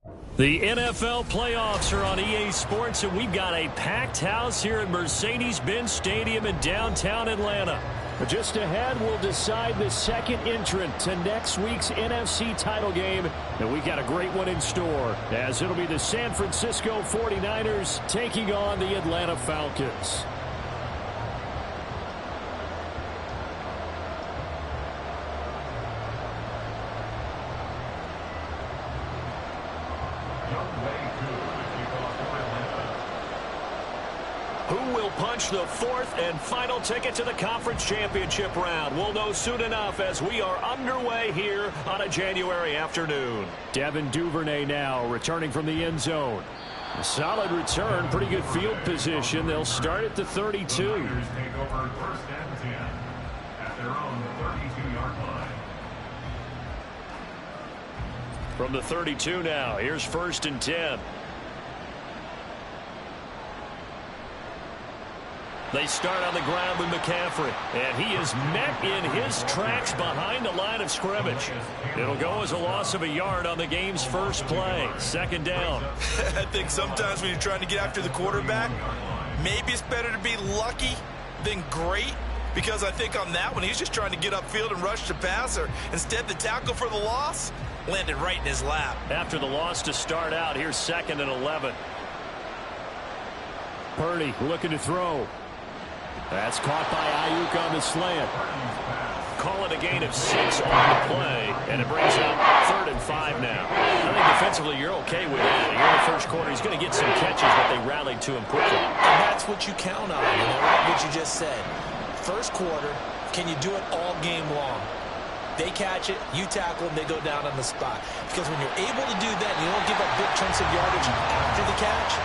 The NFL playoffs are on EA Sports, and we've got a packed house here at Mercedes-Benz Stadium in downtown Atlanta. But just ahead, we'll decide the second entrant to next week's NFC title game, and we've got a great one in store, as it'll be the San Francisco 49ers taking on the Atlanta Falcons. Who will punch the fourth and final ticket to the conference championship round? We'll know soon enough as we are underway here on a January afternoon. Devin Duvernay now returning from the end zone. A solid return, pretty good field position. They'll start at the 32. Take over first and 10 at their own 32-yard line. From the 32 now, here's first and 10. They start on the ground with McCaffrey, and he is met in his tracks behind the line of scrimmage. It'll go as a loss of a yard on the game's first play. Second down. I think sometimes when you're trying to get after the quarterback, maybe it's better to be lucky than great, because I think on that one, he's just trying to get upfield and rush the passer. Instead, the tackle for the loss landed right in his lap. After the loss to start out, here's second and 11. Purdy looking to throw. That's caught by Ayuk on the slant. Call it a gain of 6 on the play, and it brings up third and 5 now. I think defensively you're okay with that. Here in the first quarter, he's going to get some catches, but they rallied to him quickly. And that's what you count on, what you just said. First quarter, can you do it all game long? They catch it, you tackle them, they go down on the spot. Because when you're able to do that, and you don't give up big chunks of yardage after the catch,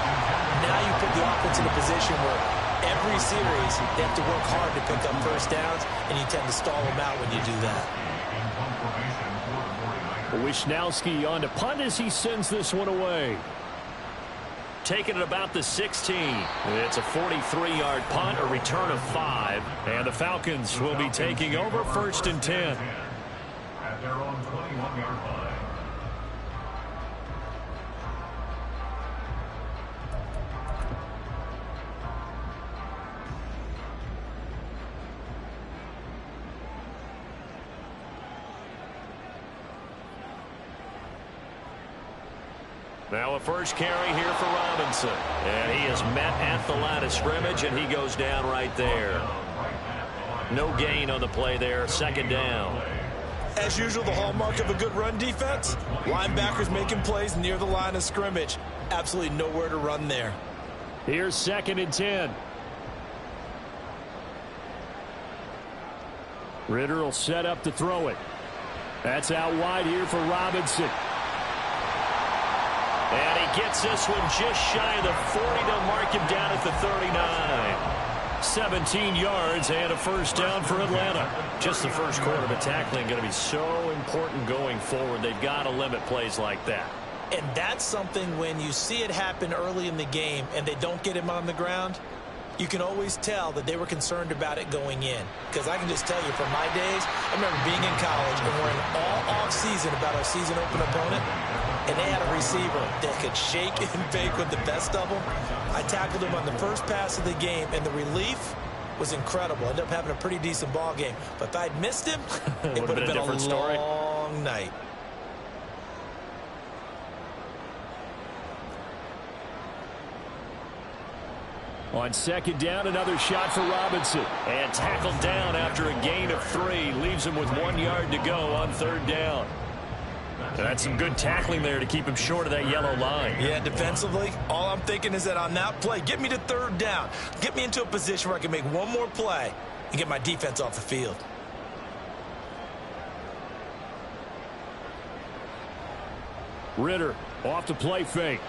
now you put the offense in a position where every series, they have to work hard to pick up first downs, and you tend to stall them out when you do that. Wishnowski on to punt as he sends this one away. Taking it about the 16. It's a 43-yard punt, a return of 5, and the Falcons will be taking over first and 10. At their own 21-yard line. Now a first carry here for Robinson. And he is met at the line of scrimmage, and he goes down right there. No gain on the play there. Second down. As usual, the hallmark of a good run defense, linebackers making plays near the line of scrimmage. Absolutely nowhere to run there. Here's second and 10. Ritter will set up to throw it. That's out wide here for Robinson. And he gets this one just shy of the 40 to mark him down at the 39. 17 yards and a first down for Atlanta. Just the first quarter, but tackling going to be so important going forward. They've got to limit plays like that. And that's something when you see it happen early in the game and they don't get him on the ground, you can always tell that they were concerned about it going in. Because I can just tell you, from my days, I remember being in college and worrying all off-season about our season open opponent. And they had a receiver that could shake and bake with the best of them. I tackled him on the first pass of the game, and the relief was incredible. I ended up having a pretty decent ball game. But if I'd missed him, it would have been a long night. On second down, another shot for Robinson. And tackled down after a gain of 3. Leaves him with 1 yard to go on third down. That's some good tackling there to keep him short of that yellow line. Yeah, defensively, all I'm thinking is that on that play, get me to third down. Get me into a position where I can make one more play and get my defense off the field. Ritter off to play fake.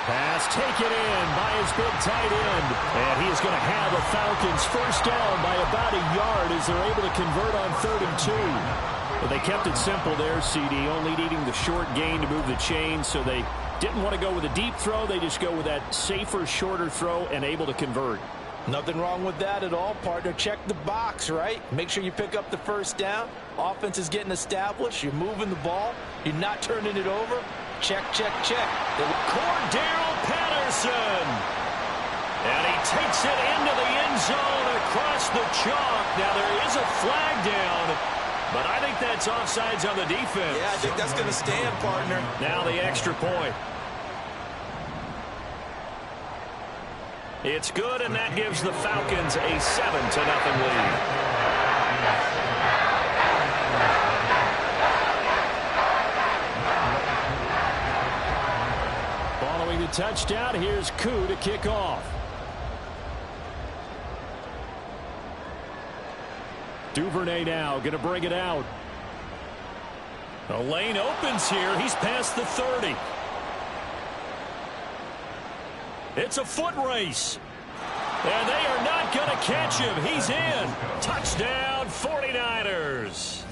Pass taken in by his big tight end. And he is going to have the Falcons first down by about a yard as they're able to convert on 3rd and 2. Well, they kept it simple there, CD, only needing the short gain to move the chains, so they didn't want to go with a deep throw. They just go with that safer, shorter throw and able to convert. Nothing wrong with that at all, partner. Check the box, right? Make sure you pick up the first down. Offense is getting established. You're moving the ball. You're not turning it over. Check, check, check. Cordero Patterson. And he takes it into the end zone across the chalk. Now there is a flag down, but I think that's offsides on the defense. Yeah, I think that's going to stand, partner. Now the extra point. It's good, and that gives the Falcons a 7-0 lead. Following the touchdown, here's Koo to kick off. Duvernay now going to bring it out. The lane opens here. He's past the 30. It's a foot race. And they are not going to catch him. He's in. Touchdown, 49ers.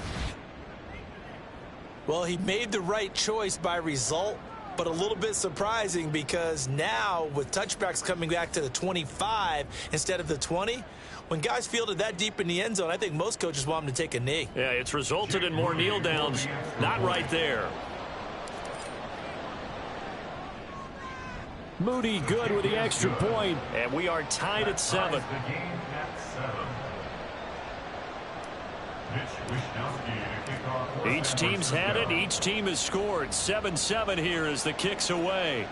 Well, he made the right choice by result, but a little bit surprising because now with touchbacks coming back to the 25 instead of the 20, when guys fielded that deep in the end zone, I think most coaches want him to take a knee. Yeah, it's resulted in more kneel downs. Not right there. Moody good with the extra point, and we are tied at 7. Each team's had it. Each team has scored. 7-7 here as the kick's away.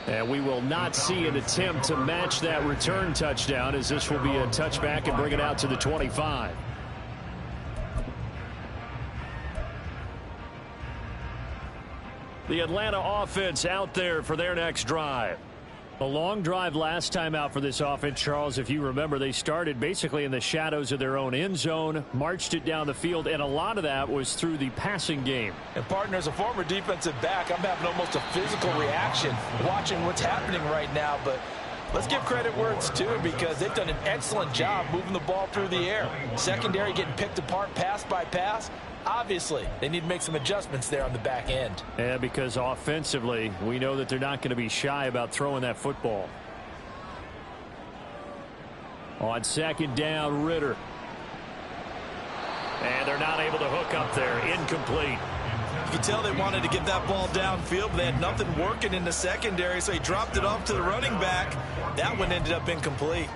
And we will not see an attempt to match that return touchdown, as this will be a touchback and bring it out to the 25. The Atlanta offense out there for their next drive. A long drive last time out for this offense, Charles. If you remember, they started basically in the shadows of their own end zone, marched it down the field, and a lot of that was through the passing game. And, partner, as a former defensive back, I'm having almost a physical reaction watching what's happening right now. But let's give credit where it's due because they've done an excellent job moving the ball through the air. Secondary getting picked apart pass by pass. Obviously, they need to make some adjustments there on the back end. Yeah, because offensively, we know that they're not going to be shy about throwing that football. On second down, Ritter. And they're not able to hook up there. Incomplete. You can tell they wanted to get that ball downfield, but they had nothing working in the secondary, so he dropped it off to the running back. That one ended up incomplete.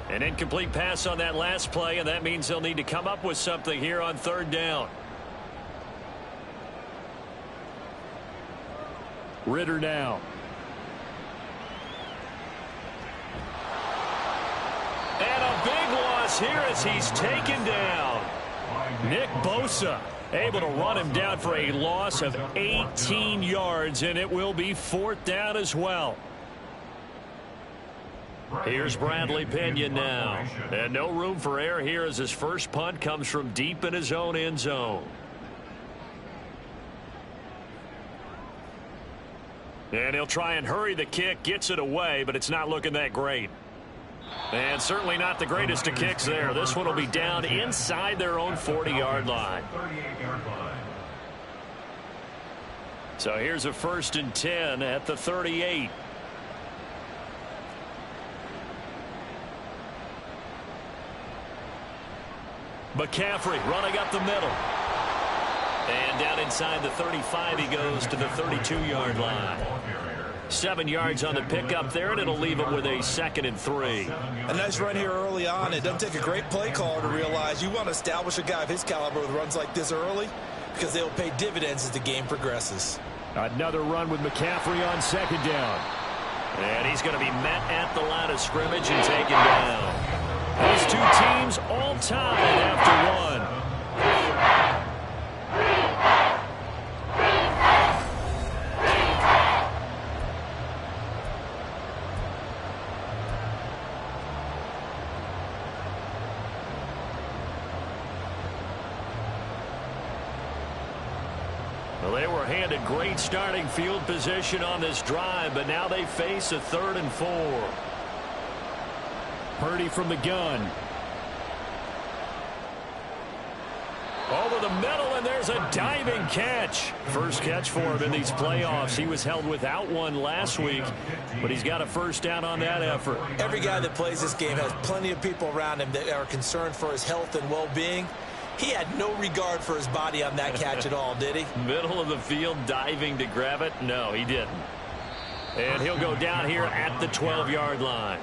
An incomplete pass on that last play, and that means they'll need to come up with something here on third down. Ritter now. And a big loss here as he's taken down. Nick Bosa able to run him down for a loss of 18 yards, and it will be fourth down as well. Here's Bradley Pinion now. And no room for error here as his first punt comes from deep in his own end zone. And he'll try and hurry the kick, gets it away, but it's not looking that great. And certainly not the greatest of kicks there. This one will be down inside their own 40-yard line. So here's a 1st and 10 at the 38. McCaffrey running up the middle. And down inside the 35 he goes to the 32-yard line. 7 yards on the pickup there, and it'll leave him with a 2nd and 3. A nice run here early on. It doesn't take a great play caller to realize you want to establish a guy of his caliber with runs like this early because they'll pay dividends as the game progresses. Another run with McCaffrey on 2nd down. And he's going to be met at the line of scrimmage and taken down. These two teams all tied after one. Well, they were handed great starting field position on this drive, but now they face a 3rd and 4. Purdy from the gun. Over the middle, and there's a diving catch. First catch for him in these playoffs. He was held without one last week, but he's got a first down on that effort. Every guy that plays this game has plenty of people around him that are concerned for his health and well-being. He had no regard for his body on that catch at all, did he? Middle of the field, diving to grab it? No, he didn't. And he'll go down here at the 12-yard line.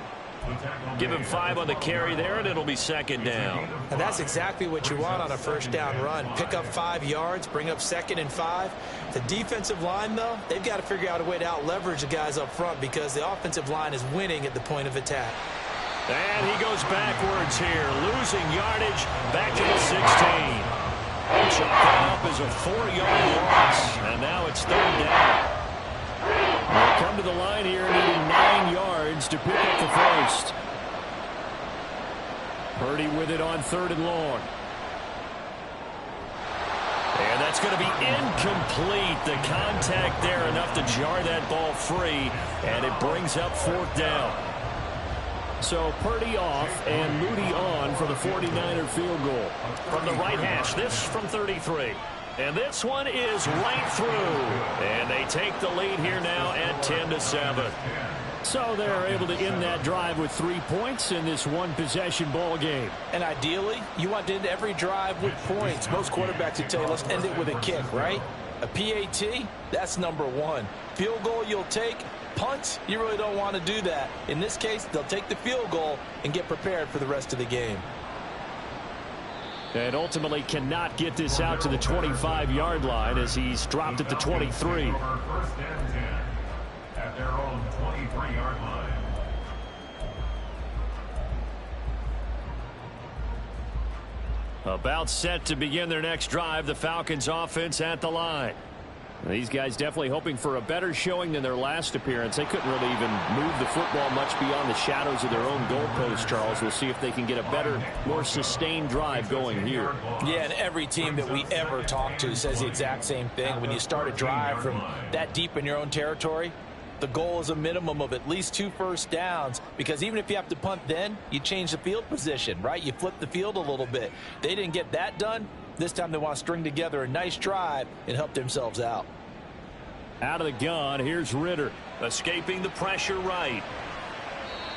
Give him 5 on the carry there, and it'll be second down. And that's exactly what you want on a first down run. Pick up 5 yards, bring up 2nd and 5. The defensive line, though, they've got to figure out a way to out-leverage the guys up front because the offensive line is winning at the point of attack. And he goes backwards here, losing yardage back to the 16. Chalk that up as a 4-yard loss, and now it's 3rd down. They'll come to the line here, needing 9 yards to pick up the first. Purdy with it on 3rd and long. And that's going to be incomplete. The contact there enough to jar that ball free, and it brings up 4th down. So Purdy off and Moody on for the 49er field goal. From the right hash, this from 33. And this one is right through. And they take the lead here now at 10-7. So they're able to end that drive with 3 points in this one-possession ball game. And ideally, you want to end every drive with points. Most quarterbacks would tell you, let's end it with a kick, right? A PAT, that's number 1. Field goal you'll take. Punts, you really don't want to do that. In this case, they'll take the field goal and get prepared for the rest of the game. And ultimately cannot get this out to the 25-yard line as he's dropped at the 23. At their own 23-yard line. About set to begin their next drive, the Falcons offense at the line. These guys definitely hoping for a better showing than their last appearance. They couldn't really even move the football much beyond the shadows of their own goalpost, Charles. We'll see if they can get a better, more sustained drive going here. Yeah, and every team that we ever talk to says the exact same thing. When you start a drive from that deep in your own territory, the goal is a minimum of at least 2 first downs, because even if you have to punt then, you change the field position, right? You flip the field a little bit. They didn't get that done. This time they want to string together a nice drive and help themselves out. Out of the gun, here's Ritter. Escaping the pressure right.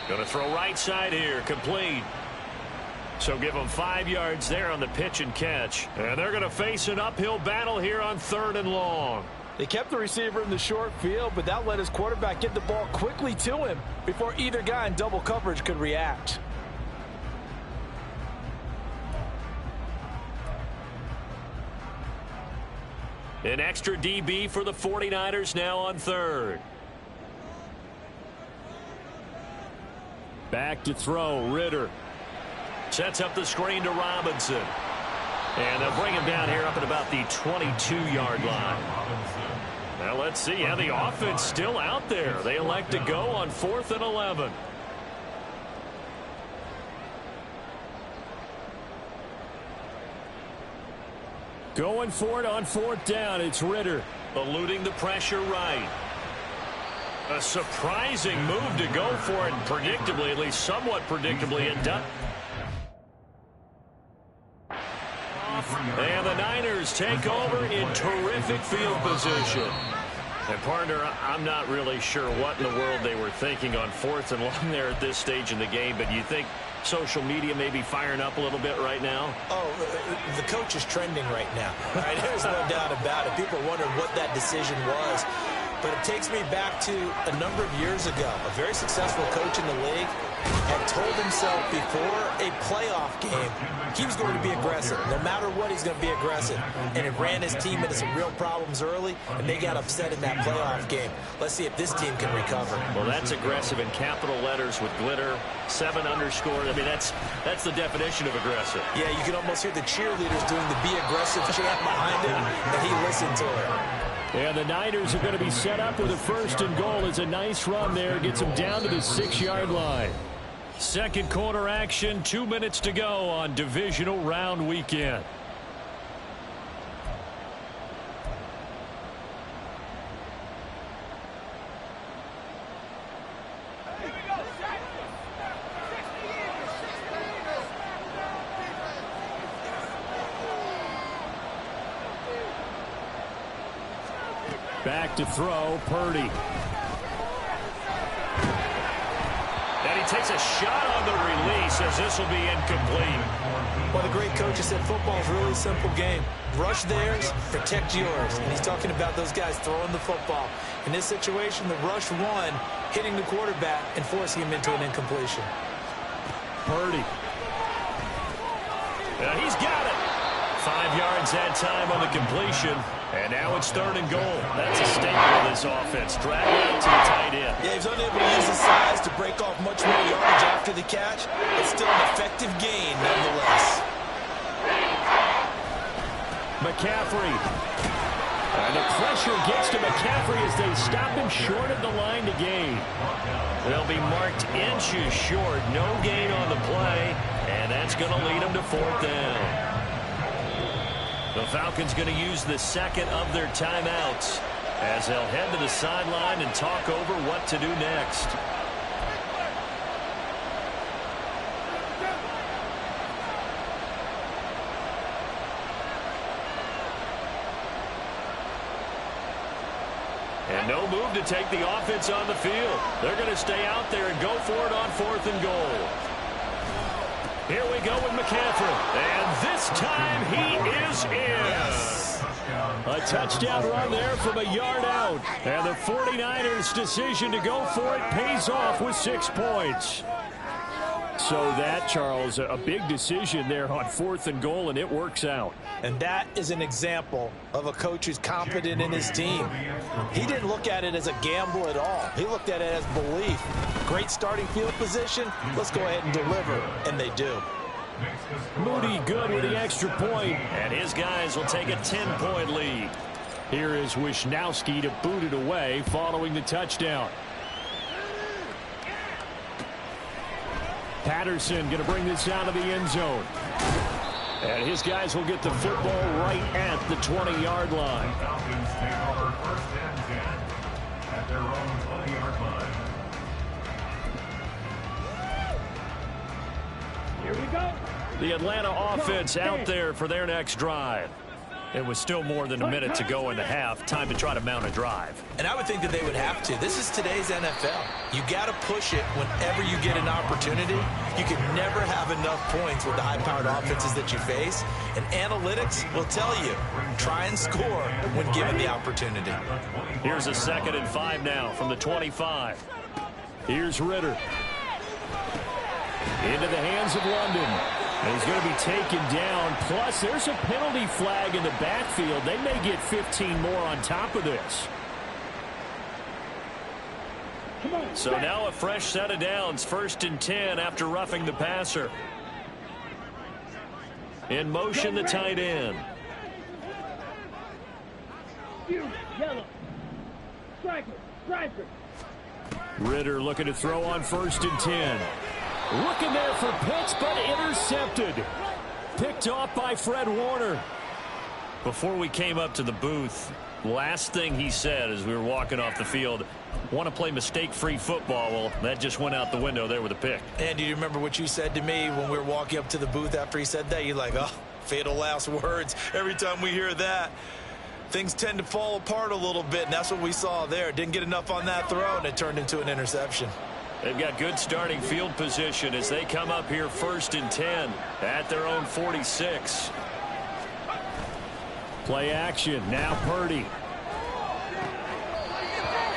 Going to throw right side here, complete. So give them 5 yards there on the pitch and catch. And they're going to face an uphill battle here on 3rd and long. They kept the receiver in the short field, but that let his quarterback get the ball quickly to him before either guy in double coverage could react. An extra DB for the 49ers now on 3rd. Back to throw, Ritter. Sets up the screen to Robinson. And they'll bring him down here up at about the 22-yard line. Now let's see how the offense still out there. They elect to go on 4th and 11. Going for it on 4th down. It's Ritter. Eluding the pressure right. A surprising move to go for it, predictably, at least somewhat predictably, and done. And the Niners take over in terrific field position. And partner, I'm not really sure what in the world they were thinking on 4th and long there at this stage in the game, but you think social media may be firing up a little bit right now? Oh, the coach is trending right now. Right? There's no doubt about it. People are wondering what that decision was. But it takes me back to a number of years ago. A very successful coach in the league had told himself before a playoff game he was going to be aggressive. No matter what, he's going to be aggressive. And it ran his team into some real problems early, and they got upset in that playoff game. Let's see if this team can recover. Well, that's aggressive in capital letters with glitter, 7 underscore. I mean, that's the definition of aggressive. Yeah, you can almost hear the cheerleaders doing the be aggressive chant behind him, and he listened to it. And the Niners are going to be set up with a 1st and goal. It's a nice run there. Gets them down to the 6-yard line. Second quarter action, 2 minutes to go on divisional round weekend. Back to throw, Purdy. And he takes a shot on the release as this will be incomplete. Well, the great coach has said football is a really simple game. Rush theirs, protect yours. And he's talking about those guys throwing the football. In this situation, the rush one, hitting the quarterback and forcing him into an incompletion. Purdy. He's got it. 5 yards that time on the completion. And now it's 3rd and goal. That's a staple of this offense. Drag it out to the tight end. Yeah, he's unable to use his size to break off much more yardage after the catch. It's still an effective gain nonetheless. McCaffrey. And the pressure gets to McCaffrey as they stop him short of the line to gain. They'll be marked inches short. No gain on the play. And that's going to lead them to 4th down. The Falcons going to use the second of their timeouts as they'll head to the sideline and talk over what to do next. And no move to take the offense on the field. They're going to stay out there and go for it on 4th and goal. Here we go with McCaffrey. And this time he is in. Yes. A touchdown run there from a yard out. And the 49ers' decision to go for it pays off with 6 points. So that, Charles, a big decision there on 4th and goal, and it works out. And that is an example of a coach who's confident in his team. He didn't look at it as a gamble at all. He looked at it as belief. Great starting field position. Let's go ahead and deliver. And they do. Moody good with the extra point. And his guys will take a 10-point lead. Here is Wisnowski to boot it away following the touchdown. Patterson going to bring this out of the end zone. And his guys will get the football right at the 20-yard line. Falcons take over 1st and 10 at their own 20-yard line. Here we go. The Atlanta offense out there for their next drive. It was still more than a minute to go in the half. Time to try to mount a drive. And I would think that they would have to. This is today's NFL. You got to push it whenever you get an opportunity. You can never have enough points with the high-powered offenses that you face. And analytics will tell you, try and score when given the opportunity. Here's a 2nd and 5 now from the 25. Here's Ritter. Into the hands of London. And he's going to be taken down. Plus, there's a penalty flag in the backfield. They may get 15 more on top of this. So now a fresh set of downs. 1st and 10 after roughing the passer. In motion, the tight end. Yellow. Striker. Ritter looking to throw on 1st and 10. Looking there for Pitts, but intercepted. Picked off by Fred Warner. Before we came up to the booth, last thing he said as we were walking off the field, want to play mistake-free football. Well, that just went out the window there with a pick. And do you remember what you said to me when we were walking up to the booth after he said that? You're like, oh, fatal last words. Every time we hear that, things tend to fall apart a little bit, and that's what we saw there. Didn't get enough on that throw, and it turned into an interception. They've got good starting field position as they come up here 1st and 10 at their own 46. Play action. Now Purdy.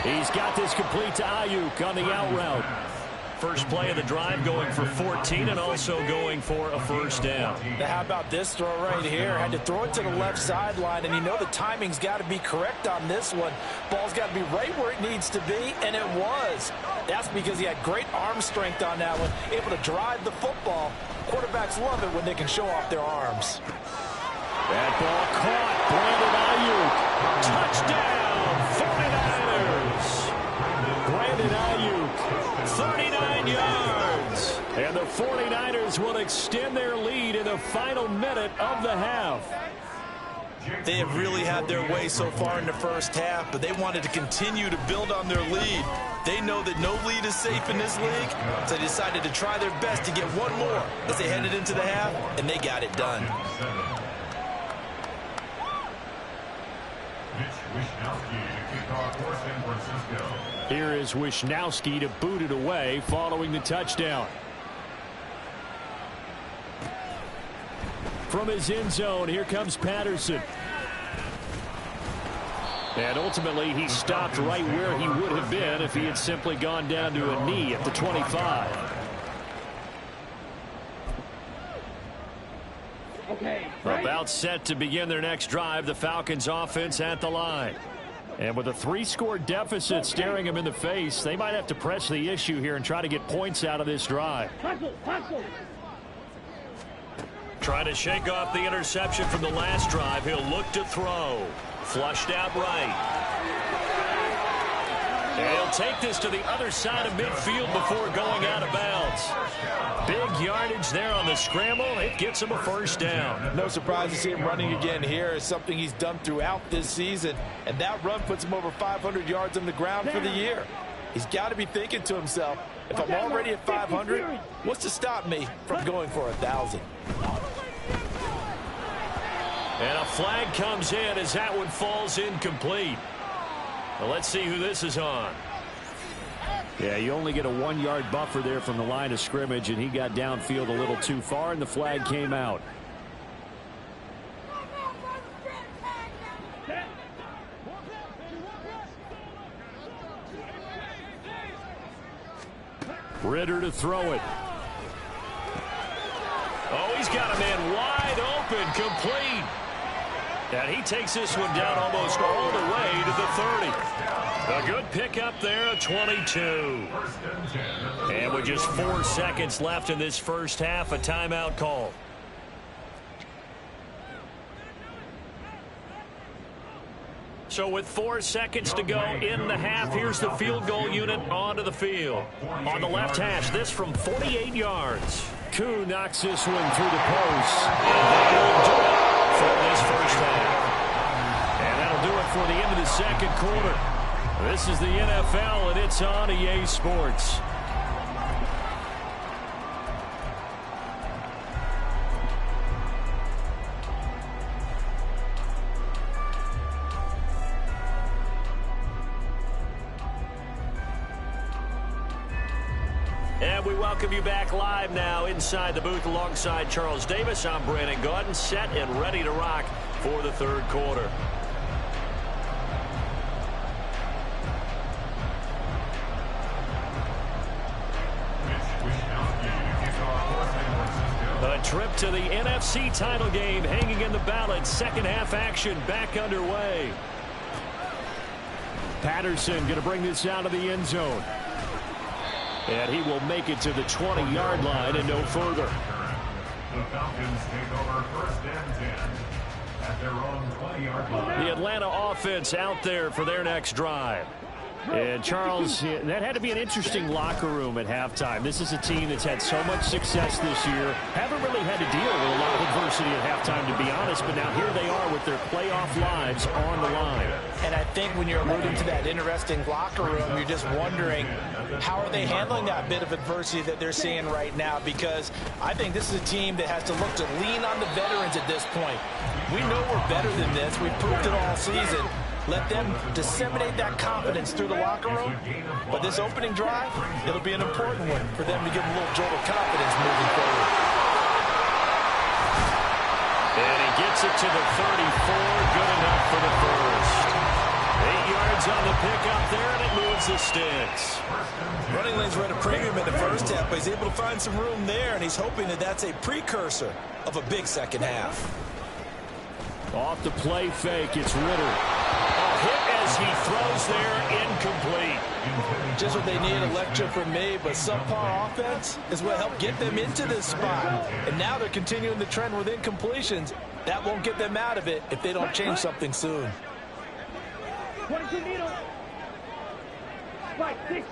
He's got this complete to Ayuk on the out route. First play of the drive going for 14 and also going for a 1st down. Now how about this throw right here? Had to throw it to the left sideline, and you know the timing's got to be correct on this one. Ball's got to be right where it needs to be, and it was. That's because he had great arm strength on that one, able to drive the football. Quarterbacks love it when they can show off their arms. That ball caught. Brandon Ayuk. Touchdown, 49ers. Brandon Ayuk, 39 yards. And the 49ers will extend their lead in the final minute of the half. They have really had their way so far in the first half, but they wanted to continue to build on their lead. They know that no lead is safe in this league, so they decided to try their best to get one more as they headed into the half, and they got it done. Wisnowski to Kickoff for San Francisco. Here is Wisnowski to boot it away following the touchdown. From his end zone, here comes Patterson. And ultimately, he stopped right where he would have been if he had simply gone down to a knee at the 25. Okay. About set to begin their next drive, the Falcons offense at the line. And with a 3-score deficit staring them in the face, they might have to press the issue here and try to get points out of this drive. Hustle. Trying to shake off the interception from the last drive. He'll look to throw. Flushed out right. And he'll take this to the other side of midfield before going out of bounds. Big yardage there on the scramble. It gets him a first down. No surprise to see him running again here. It's something he's done throughout this season. And that run puts him over 500 yards on the ground for the year. He's got to be thinking to himself, if I'm already at 500, what's to stop me from going for 1,000? And a flag comes in as that one falls incomplete. Well, let's see who this is on. Yeah, you only get a 1-yard buffer there from the line of scrimmage, and he got downfield a little too far, and the flag came out. Ritter to throw it. Oh, he's got a man wide open, complete. And he takes this one down almost all the way to the 30. A good pickup there, a 22. And with just 4 seconds left in this first half, a timeout call. So with 4 seconds to go in the half, here's the field goal unit onto the field. On the left hash, this from 48 yards. Koo knocks this one through the post. And that'll do it for this first half. And that'll do it for the end of the second quarter. This is the NFL, and it's on EA Sports. And we welcome you back live now inside the booth alongside Charles Davis. I'm Brandon Gaudin, set and ready to rock for the third quarter. A trip to the NFC title game hanging in the balance. Second half action back underway. Patterson going to bring this out of the end zone. And he will make it to the 20-yard line and no further. The Falcons take over first and 10 at their own 20-yard line. The Atlanta offense out there for their next drive. And, Charles, that had to be an interesting locker room at halftime. This is a team that's had so much success this year. Haven't really had to deal with a lot of adversity at halftime, to be honest. But now here they are with their playoff lives on the line. And I think when you're alluding to that interesting locker room, you're just wondering, how are they handling that bit of adversity that they're seeing right now? Because I think this is a team that has to look to lean on the veterans at this point. We know we're better than this. We've proved it all season. Let them disseminate that confidence through the locker room. But this opening drive, it'll be an important one for them to give them a little jolt of confidence moving forward. And he gets it to the 34. Good enough for the first. 8 yards on the pickup there, and it moves the sticks. Running lanes were at a premium in the first half, but he's able to find some room there, and he's hoping that that's a precursor of a big second half. Off the play fake, it's Ritter. Hit as he throws there, incomplete. Just what they need, a lecture from me, but subpar offense is what helped get them into this spot. And now they're continuing the trend with incompletions. That won't get them out of it if they don't change something soon. 22 needle. Right, 60.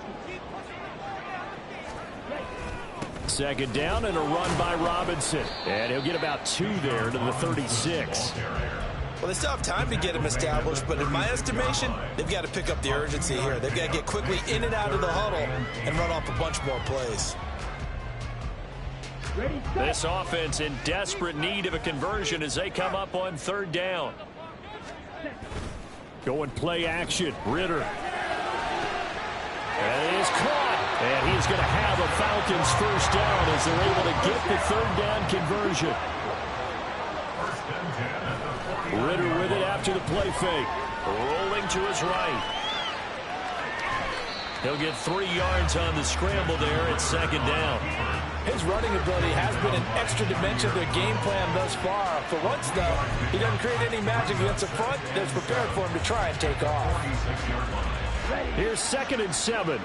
Second down and a run by Robinson. And he'll get about 2 there to the 36. Well, they still have time to get him established, but in my estimation, they've got to pick up the urgency here. They've got to get quickly in and out of the huddle and run off a bunch more plays. This offense in desperate need of a conversion as they come up on third down. Going play action. Ritter. And it is caught. And he's going to have a Falcons first down as they're able to get the third down conversion. Ritter with it after the play fake. Rolling to his right. He'll get 3 yards on the scramble there at second down. His running ability has been an extra dimension of their game plan thus far. For once, though, he doesn't create any magic against the front that's prepared for him to try and take off. Here's 2nd and 7.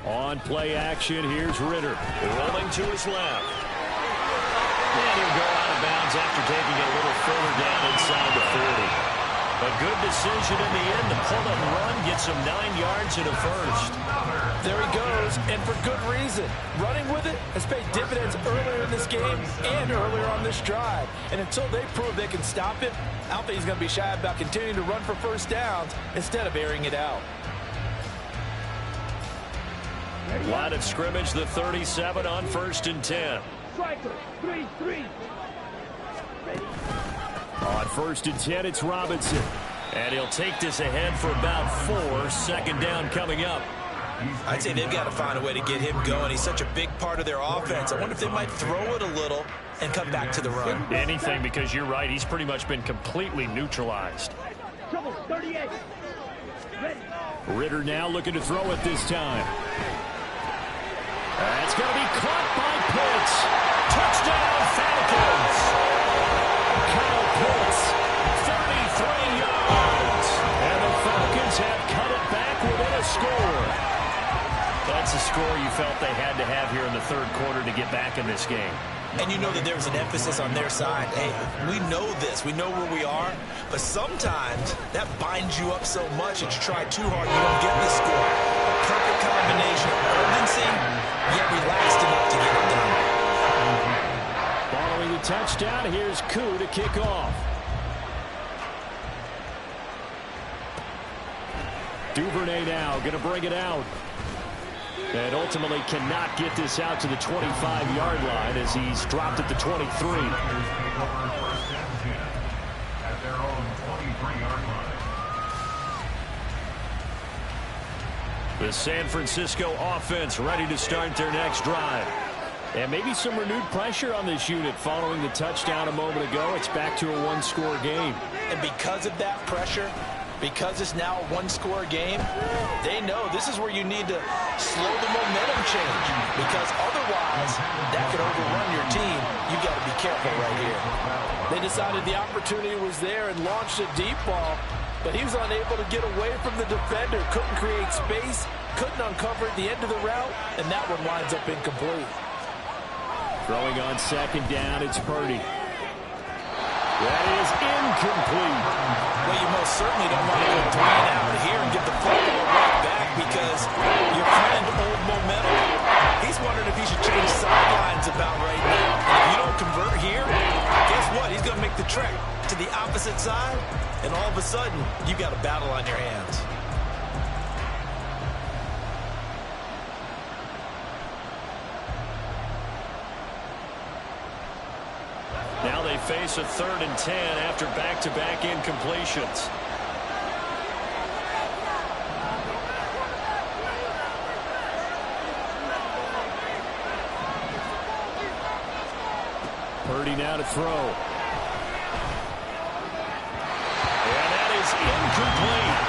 On play action, here's Ritter. Rolling to his left. And he'll go out of bounds after taking it a little further down inside the 40. A good decision in the end to pull it and run, gets him 9 yards and a first. There he goes, and for good reason. Running with it has paid dividends earlier in this game and earlier on this drive. And until they prove they can stop him, I don't think he's going to be shy about continuing to run for first downs instead of airing it out. Line of scrimmage, the 37 on 1st and 10. Striker, 3-3. On 1st and 10, it's Robinson. And he'll take this ahead for about 4. 2nd down coming up. I'd say they've got to find a way to get him going. He's such a big part of their offense. I wonder if they might throw it a little and come back to the run. Anything, because you're right. He's pretty much been completely neutralized. Trouble, 38. Ready. Ritter now looking to throw it this time. That's going to be caught by Pitts. Touchdown, Falcons. Kyle Pitts, 33 yards. And the Falcons have cut it back within a score. That's a score you felt they had to have here in the 3rd quarter to get back in this game. And you know that there was an emphasis on their side. Hey, we know this. We know where we are. But sometimes that binds you up so much that you try too hard, you don't get the score. A perfect combination of urgency, yet relaxed enough to get it done. Following the touchdown, here's Koo to kick off. Duvernay now going to bring it out. And ultimately cannot get this out to the 25-yard line as he's dropped at the 23. The San Francisco offense ready to start their next drive. And maybe some renewed pressure on this unit following the touchdown a moment ago. It's back to a 1-score game. And because of that pressure, because it's now a 1-score game, they know this is where you need to slow the momentum change, because otherwise that could overrun your team. You've got to be careful right here. They decided the opportunity was there and launched a deep ball, but he was unable to get away from the defender, couldn't create space, couldn't uncover at the end of the route, and that one winds up incomplete. Throwing on 2nd down, it's Purdy. That is incomplete. Well, you most certainly don't want to go 3 and out here and get the football right back, because your friend, Old Momentum, he's wondering if he should change sidelines about right now. And if you don't convert here, guess what? He's going to make the trek to the opposite side, and all of a sudden, you've got a battle on your hands. Now they face a 3rd and 10 after back-to-back incompletions. Purdy now to throw. And that is incomplete.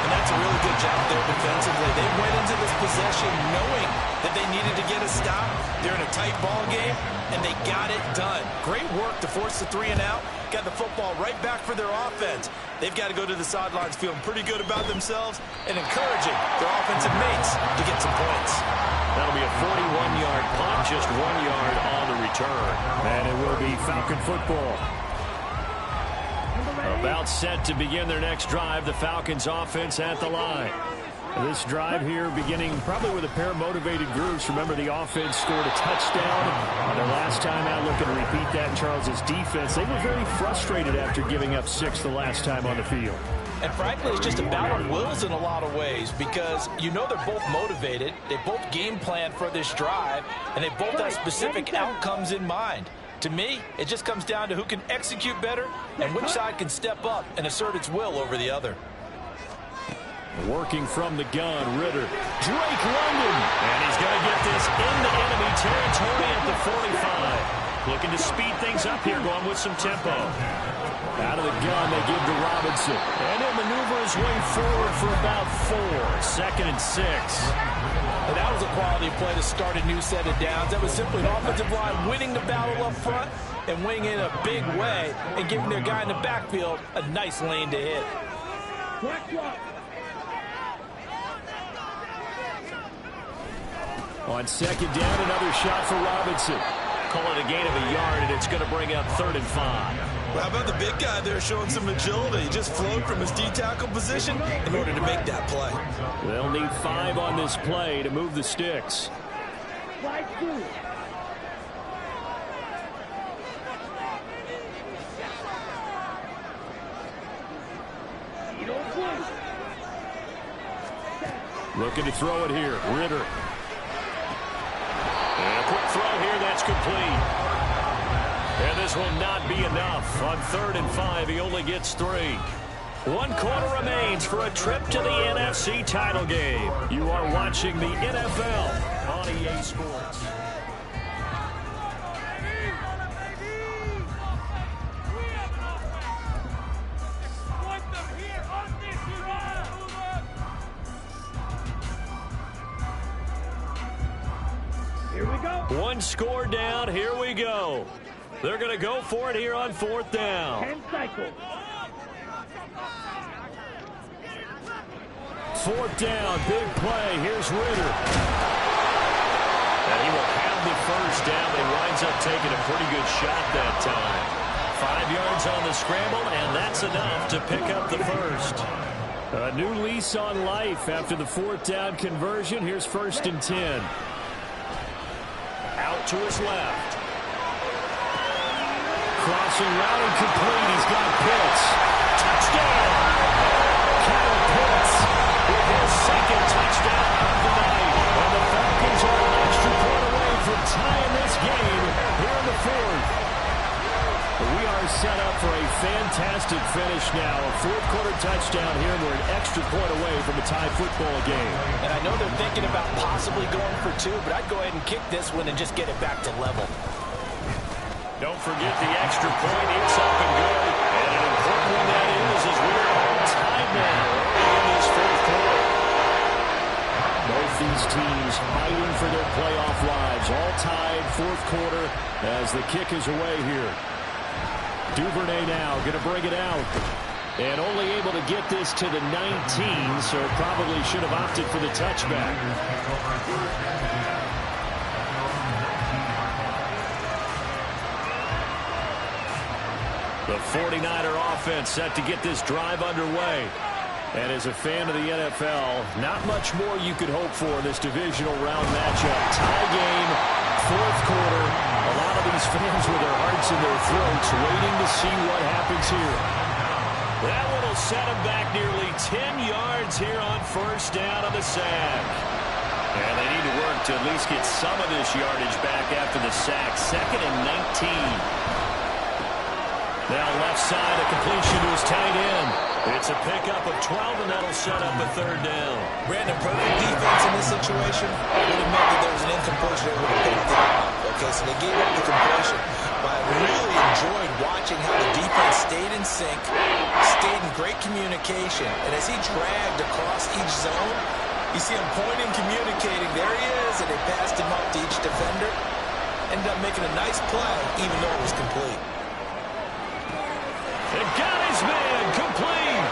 And that's a really good job there defensively. They went into this possession knowing that they needed to get a stop. They're in a tight ball game, and they got it done. Great work to force the 3 and out. Got the football right back for their offense. They've got to go to the sidelines feeling pretty good about themselves and encouraging their offensive mates to get some points. That'll be a 41-yard punt, just 1 yard on the return. And it will be Falcon football. About set to begin their next drive, the Falcons offense at the line. This drive here beginning probably with a pair of motivated groups. Remember, the offense scored a touchdown on their last time out. Looking to repeat that in Charles's defense. They were very frustrated after giving up 6 the last time on the field. And frankly, it's just a battle of wills in a lot of ways, because you know they're both motivated. They both game plan for this drive, and they both have specific outcomes in mind. To me, it just comes down to who can execute better and which side can step up and assert its will over the other. Working from the gun, Ritter. Drake London. And he's going to get this into enemy territory at the 45. Looking to speed things up here, going with some tempo. Out of the gun, they give to Robinson. And he'll maneuver his way forward for about 4. 2nd and 6. And that was a quality play to start a new set of downs. That was simply an offensive line winning the battle up front and winning in a big way and giving their guy in the backfield a nice lane to hit. On 2nd down, another shot for Robinson. Call it a gain of a yard, and it's going to bring up 3rd and 5. Well, how about the big guy there showing some agility? He just flowed from his D-tackle position in order to make that play. They'll need 5 on this play to move the sticks. Looking to throw it here. Ritter. And a quick throw here. That's complete. And this will not be enough. On 3rd and 5, he only gets 3. 1 quarter remains for a trip to the NFC title game. You are watching the NFL on EA Sports. Here we go. 1 score down. Here we go. They're going to go for it here on 4th down. 10 cycles. 4th down, big play. Here's Ritter. And he will have the 1st down. He winds up taking a pretty good shot that time. 5 yards on the scramble, and that's enough to pick up the 1st. A new lease on life after the 4th down conversion. Here's 1st and 10. Out to his left. Crossing route and complete. He's got Pitts. Touchdown! Kyle Pitts with his 2nd touchdown of the night. And the Falcons are an extra point away from tying this game here in the 4th. We are set up for a fantastic finish now. A 4th quarter touchdown here. We're an extra point away from a tie football game. And I know they're thinking about possibly going for 2, but I'd go ahead and kick this one and just get it back to level. Don't forget the extra point. It's up and good. And an important one that is as we are all tied now in this 4th quarter. Both these teams fighting for their playoff lives. All tied 4th quarter as the kick is away here. Duvernay now going to bring it out. And only able to get this to the 19, so probably should have opted for the touchback. The 49er offense set to get this drive underway. And as a fan of the NFL, not much more you could hope for in this divisional round matchup. Tie game, 4th quarter. A lot of these fans with their hearts in their throats waiting to see what happens here. That one will set him back nearly 10 yards here on 1st down on the sack. And they need to work to at least get some of this yardage back after the sack. 2nd and 19. Now left side, a completion to his tight end. It's a pickup of 12, and that'll set up a 3rd down. Brandon, perfect defense in this situation would have meant that there was an incompletion that would have picked it up. Okay, so they gave up the completion. But I really enjoyed watching how the defense stayed in sync, stayed in great communication. And as he dragged across each zone, you see him pointing, communicating. There he is, and they passed him up to each defender. Ended up making a nice play, even though it was complete. And got his man, complete.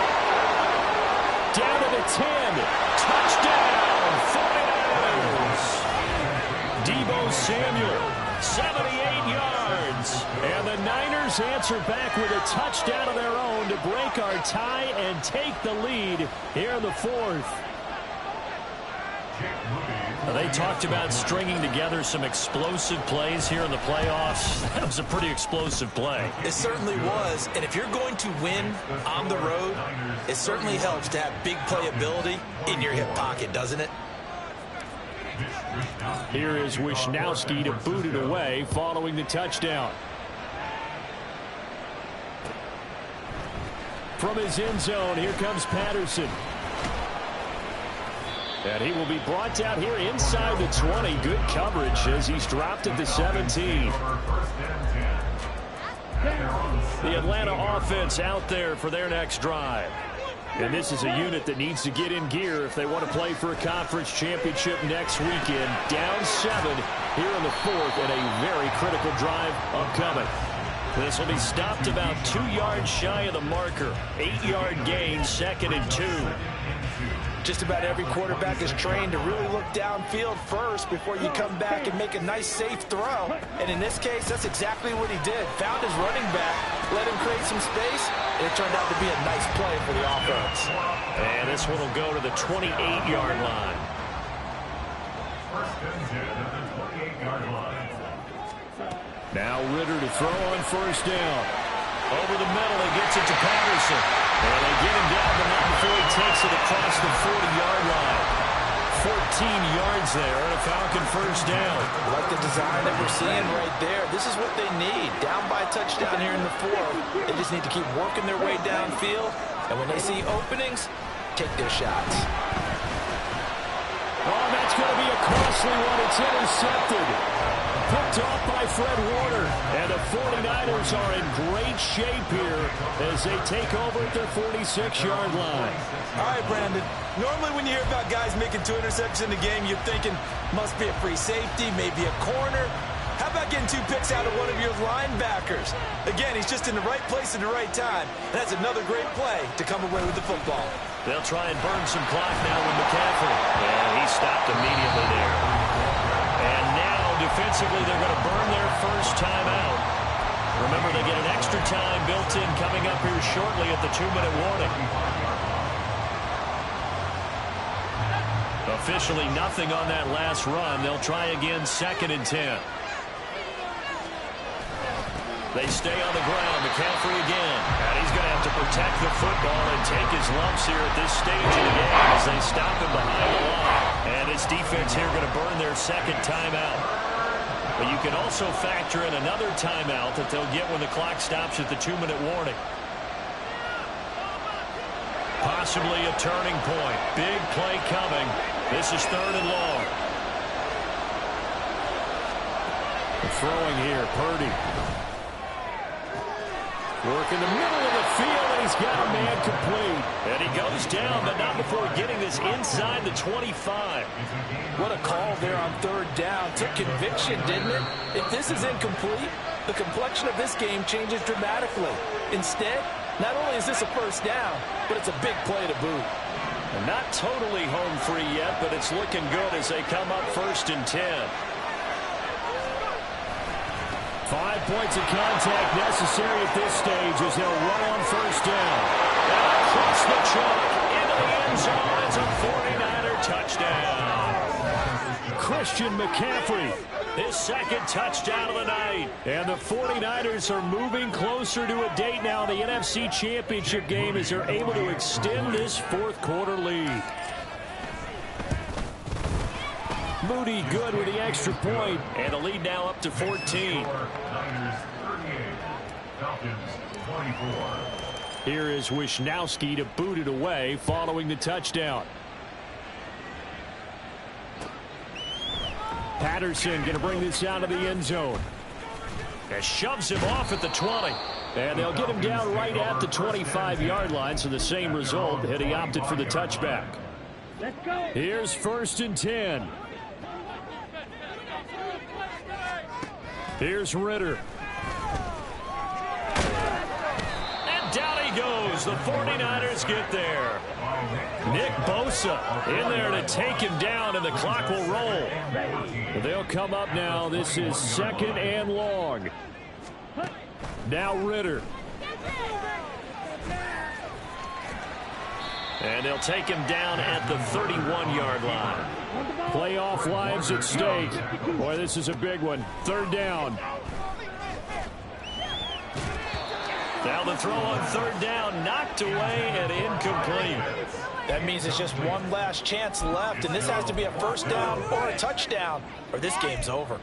Down to the 10. Touchdown, 49ers. Deebo Samuel, 78 yards. And the Niners answer back with a touchdown of their own to break our tie and take the lead here in the 4th. They talked about stringing together some explosive plays here in the playoffs. That was a pretty explosive play. It certainly was. And if you're going to win on the road, it certainly helps to have big playability in your hip pocket, doesn't it? Here is Wishnowski to boot it away following the touchdown. From his end zone, here comes Patterson. And he will be brought down here inside the 20. Good coverage as he's dropped at the 17. The Atlanta offense out there for their next drive. And this is a unit that needs to get in gear if they want to play for a conference championship next weekend. Down 7 here in the 4th and a very critical drive upcoming. This will be stopped about 2 yards shy of the marker. 8-yard gain, 2nd and 2. Just about every quarterback is trained to really look downfield first before you come back and make a nice, safe throw. And in this case, that's exactly what he did. Found his running back, let him create some space, and it turned out to be a nice play for the offense. And this one will go to the 28-yard line. Now Ritter to throw on first down. Over the middle, he gets it to Patterson. And they get him down, but not before he takes it across the 40-yard line. 14 yards there, and a Falcon first down. I like the design that we're seeing right there. This is what they need. Down by a touchdown here in the 4th. They just need to keep working their way downfield. And when they see openings, take their shots. Oh, that's going to be a costly one. It's intercepted. Picked off by Fred Warner. And the 49ers are in great shape here as they take over at their 46-yard line. All right, Brandon. Normally when you hear about guys making 2 interceptions in the game, you're thinking must be a free safety, maybe a corner. How about getting 2 picks out of one of your linebackers? Again, he's just in the right place at the right time. And that's another great play to come away with the football. They'll try and burn some clock now with McCaffrey. And he stopped immediately there. And now, defensively, they're going to burn their first timeout. Remember, they get an extra time built in coming up here shortly at the 2-minute warning. Officially nothing on that last run. They'll try again, 2nd and 10. They stay on the ground. McCaffrey again. And he's going to have to protect the football and take his lumps here at this stage of the game as they stop him behind the line. And his defense here going to burn their 2nd timeout. But you can also factor in another timeout that they'll get when the clock stops at the 2-minute warning. Possibly a turning point. Big play coming. This is 3rd and long. Throwing here, Purdy. Work in the middle of the field, and he's got a man complete. And he goes down, but not before getting this inside the 25. What a call there on 3rd down. Took conviction, didn't it? If this is incomplete, the complexion of this game changes dramatically. Instead, not only is this a first down, but it's a big play to boot. And not totally home free yet, but it's looking good as they come up 1st and 10. 5 points of contact necessary at this stage as they'll run on first down. And across the chalk into the end zone. It's a 49er touchdown. Christian McCaffrey, his 2nd touchdown of the night. And the 49ers are moving closer to a date now in the NFC Championship game as they're able to extend this 4th quarter lead. Moody good with the extra point, and the lead now up to 14. Here is Wisnowski to boot it away following the touchdown. Patterson going to bring this out of the end zone. And shoves him off at the 20. And they'll get him down right at the 25-yard line, so the same result had he opted for the touchback. Here's 1st and 10. Here's Ritter. And down he goes. The 49ers get there. Nick Bosa in there to take him down, and the clock will roll. They'll come up now. This is 2nd and long. Now Ritter. And they'll take him down at the 31-yard line. Playoff lives at stake. Boy, this is a big one. 3rd down. Now the throw on 3rd down, knocked away and incomplete. That means it's just one last chance left, and this has to be a first down or a touchdown, or this game's over.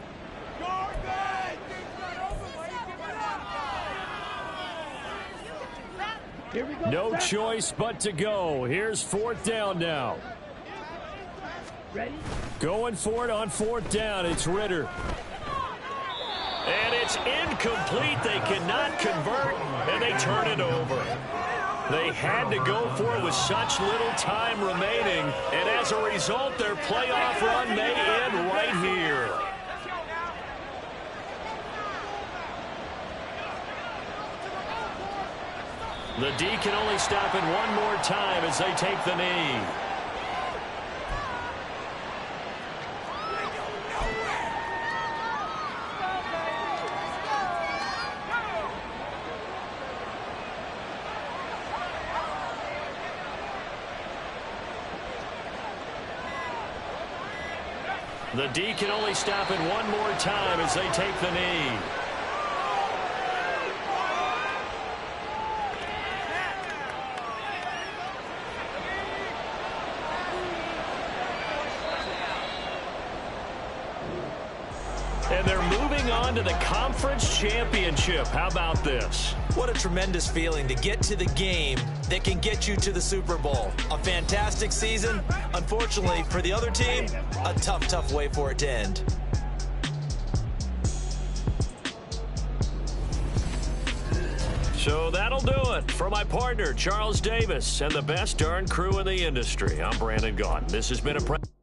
Here we go. No choice but to go. Here's 4th down now. Ready? Going for it on 4th down. It's Ritter. And it's incomplete. They cannot convert, and they turn it over. They had to go for it with such little time remaining, and as a result, their playoff run may end right here. The D can only stop it one more time as they take the knee. The D can only stop it one more time as they take the knee. And they're moving on to the conference championship. How about this? What a tremendous feeling to get to the game that can get you to the Super Bowl. A fantastic season. Unfortunately, for the other team, a tough, tough way for it to end. So that'll do it. For my partner, Charles Davis, and the best darn crew in the industry, I'm Brandon Gaudin. This has been a